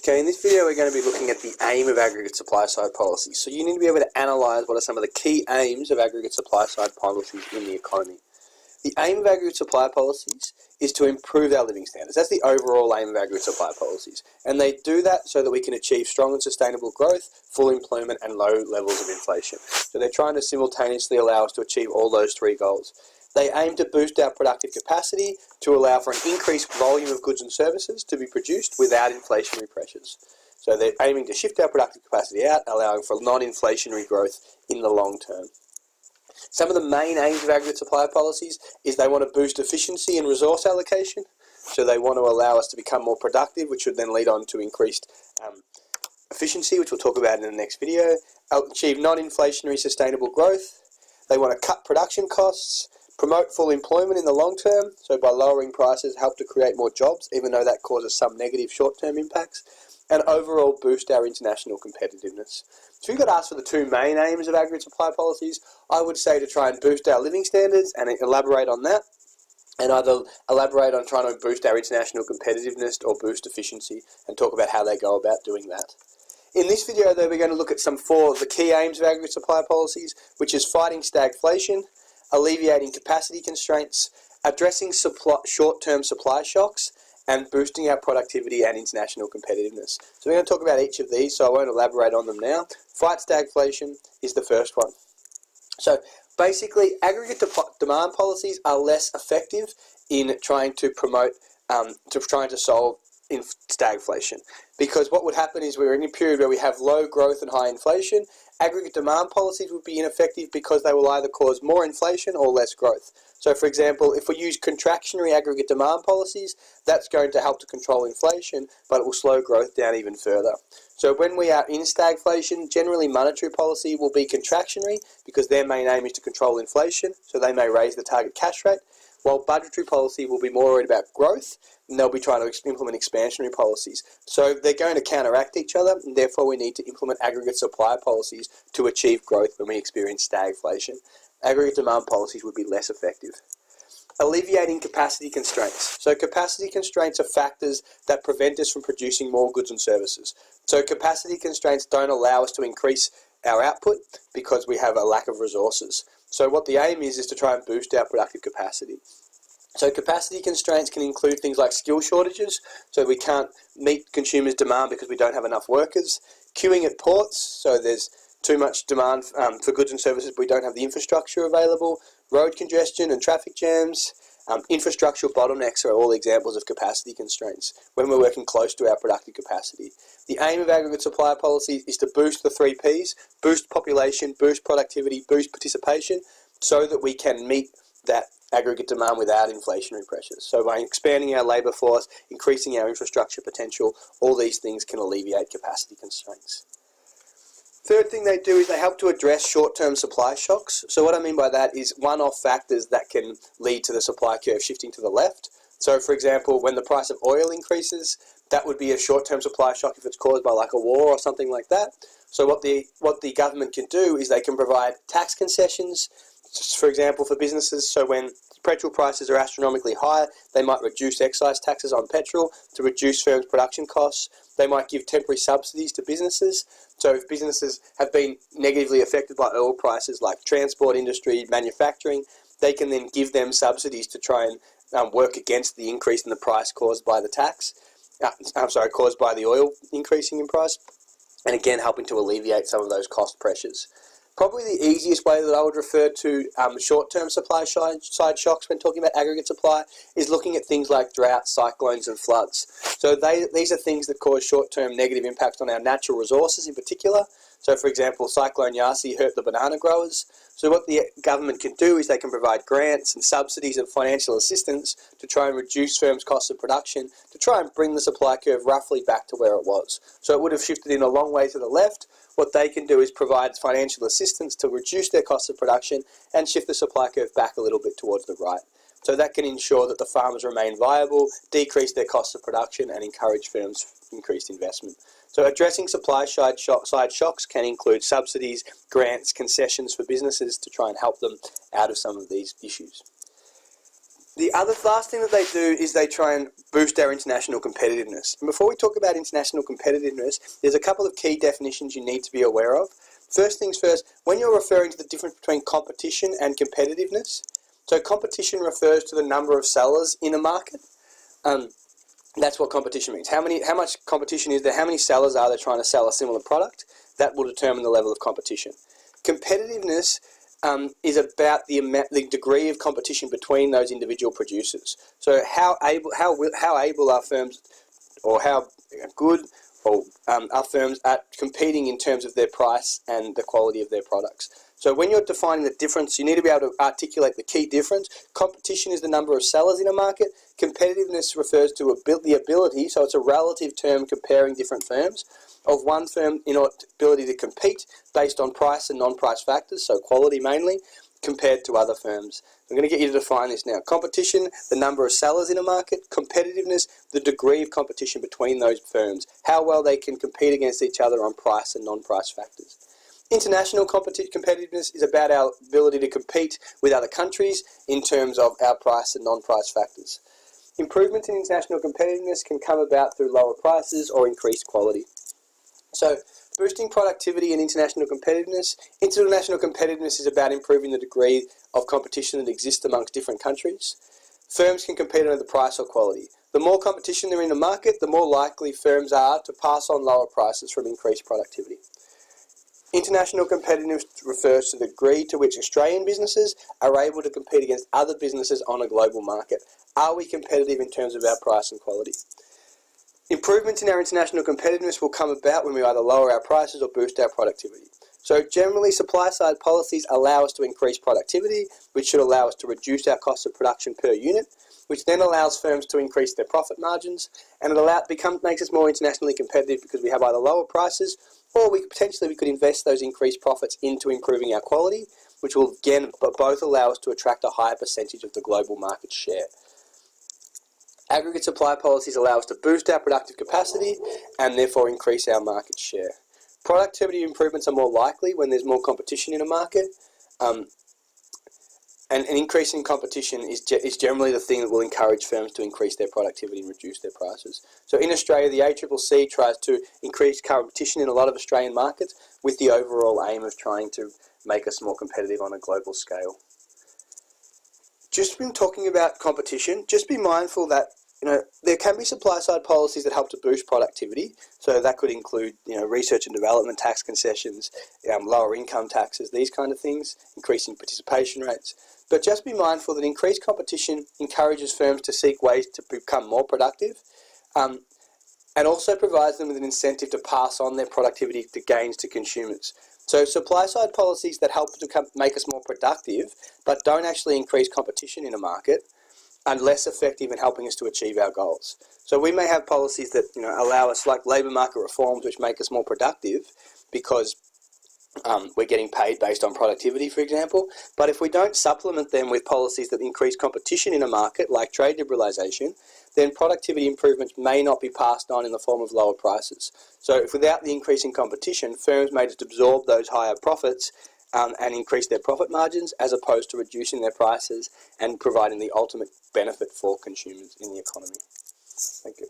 Okay, in this video we're going to be looking at the aim of aggregate supply side policies. So you need to be able to analyse what are some of the key aims of aggregate supply side policies in the economy. The aim of aggregate supply policies is to improve our living standards. That's the overall aim of aggregate supply policies. And they do that so that we can achieve strong and sustainable growth, full employment and low levels of inflation. So they're trying to simultaneously allow us to achieve all those three goals. They aim to boost our productive capacity to allow for an increased volume of goods and services to be produced without inflationary pressures. So they're aiming to shift our productive capacity out, allowing for non-inflationary growth in the long term. Some of the main aims of aggregate supply policies is they want to boost efficiency and resource allocation. So they want to allow us to become more productive, which would then lead on to increased efficiency, which we'll talk about in the next video. Achieve non-inflationary sustainable growth. They want to cut production costs. Promote full employment in the long term, so by lowering prices help to create more jobs, even though that causes some negative short-term impacts, and overall boost our international competitiveness. So if you got asked for the two main aims of aggregate supply policies, I would say to try and boost our living standards and elaborate on that, and either elaborate on trying to boost our international competitiveness or boost efficiency, and talk about how they go about doing that. In this video, though, we're going to look at four of the key aims of aggregate supply policies, which is fighting stagflation, alleviating capacity constraints, addressing short-term supply shocks, and boosting our productivity and international competitiveness. So we're going to talk about each of these, so I won't elaborate on them now. Fight stagflation is the first one. So basically, aggregate demand policies are less effective in trying to promote, solve stagflation. Because what would happen is we're in a period where we have low growth and high inflation. Aggregate demand policies would be ineffective because they will either cause more inflation or less growth. So for example, if we use contractionary aggregate demand policies, that's going to help to control inflation, but it will slow growth down even further. So when we are in stagflation, generally monetary policy will be contractionary because their main aim is to control inflation, so they may raise the target cash rate, while budgetary policy will be more worried about growth, and they'll be trying to implement expansionary policies. So they're going to counteract each other, and therefore we need to implement aggregate supply policies to achieve growth when we experience stagflation. Aggregate demand policies would be less effective. Alleviating capacity constraints. So capacity constraints are factors that prevent us from producing more goods and services. So capacity constraints don't allow us to increase our output because we have a lack of resources. So what the aim is to try and boost our productive capacity. So capacity constraints can include things like skill shortages, so we can't meet consumers' demand because we don't have enough workers. Queuing at ports, so there's too much demand for goods and services, but we don't have the infrastructure available. Road congestion and traffic jams. Infrastructural bottlenecks are all examples of capacity constraints when we're working close to our productive capacity. The aim of aggregate supply policy is to boost the three Ps, boost population, boost productivity, boost participation, so that we can meet that aggregate demand without inflationary pressures. So by expanding our labour force, increasing our infrastructure potential, all these things can alleviate capacity constraints. Third thing they do is they help to address short-term supply shocks. So what I mean by that is one-off factors that can lead to the supply curve shifting to the left. So for example, when the price of oil increases, that would be a short-term supply shock if it's caused by like a war or something like that. So what the government can do is they can provide tax concessions, for example, for businesses. So when petrol prices are astronomically high, they might reduce excise taxes on petrol to reduce firms' production costs. They might give temporary subsidies to businesses. So if businesses have been negatively affected by oil prices, like transport industry, manufacturing, they can then give them subsidies to try and work against the increase in the price caused by the caused by the oil increasing in price, and again helping to alleviate some of those cost pressures. Probably the easiest way that I would refer to short-term supply side shocks when talking about aggregate supply is looking at things like droughts, cyclones and floods. So these are things that cause short-term negative impacts on our natural resources in particular. So for example, Cyclone Yasi hurt the banana growers. So what the government can do is they can provide grants and subsidies and financial assistance to try and reduce firms' costs of production, to try and bring the supply curve roughly back to where it was. So it would have shifted in a long way to the left. What they can do is provide financial assistance to reduce their costs of production and shift the supply curve back a little bit towards the right. So that can ensure that the farmers remain viable, decrease their costs of production and encourage firms' increased investment. So addressing supply side shocks can include subsidies, grants, concessions for businesses to try and help them out of some of these issues. The other last thing that they do is they try and boost our international competitiveness. And before we talk about international competitiveness, there's a couple of key definitions you need to be aware of. First things first, when you're referring to the difference between competition and competitiveness, so competition refers to the number of sellers in a market. That's what competition means. How much competition is there? How many sellers are there trying to sell a similar product? That will determine the level of competition. Competitiveness is about the degree of competition between those individual producers. So how able are firms, or how good are firms at competing in terms of their price and the quality of their products. So when you're defining the difference, you need to be able to articulate the key difference. Competition is the number of sellers in a market. Competitiveness refers to the ability, so it's a relative term comparing different firms, of one firm in ability to compete based on price and non-price factors, so quality mainly, compared to other firms. I'm going to get you to define this now. Competition, the number of sellers in a market. Competitiveness, the degree of competition between those firms, how well they can compete against each other on price and non-price factors. International competitiveness is about our ability to compete with other countries in terms of our price and non-price factors. Improvements in international competitiveness can come about through lower prices or increased quality. So, boosting productivity and international competitiveness. International competitiveness is about improving the degree of competition that exists amongst different countries. Firms can compete on the price or quality. The more competition there in the market, the more likely firms are to pass on lower prices from increased productivity. International competitiveness refers to the degree to which Australian businesses are able to compete against other businesses on a global market. Are we competitive in terms of our price and quality? Improvements in our international competitiveness will come about when we either lower our prices or boost our productivity. So generally, supply-side policies allow us to increase productivity, which should allow us to reduce our cost of production per unit, which then allows firms to increase their profit margins, and it makes us more internationally competitive because we have either lower prices or we could invest those increased profits into improving our quality, which will again both allow us to attract a higher percentage of the global market share. Aggregate supply policies allow us to boost our productive capacity and therefore increase our market share. Productivity improvements are more likely when there's more competition in a market, and an increase in competition is generally the thing that will encourage firms to increase their productivity and reduce their prices. So in Australia, the ACCC tries to increase competition in a lot of Australian markets with the overall aim of trying to make us more competitive on a global scale. Just been talking about competition, just be mindful that there can be supply-side policies that help to boost productivity. So that could include research and development tax concessions, lower income taxes, these kind of things, increasing participation rates. But just be mindful that increased competition encourages firms to seek ways to become more productive, and also provides them with an incentive to pass on their productivity gains to consumers. So supply-side policies that help to make us more productive but don't actually increase competition in a market are less effective in helping us to achieve our goals. So we may have policies that allow us, like labour market reforms, which make us more productive because we're getting paid based on productivity, for example. But if we don't supplement them with policies that increase competition in a market, like trade liberalisation, then productivity improvements may not be passed on in the form of lower prices. So if without the increase in competition, firms may just absorb those higher profits and increase their profit margins as opposed to reducing their prices and providing the ultimate benefit for consumers in the economy. Thank you.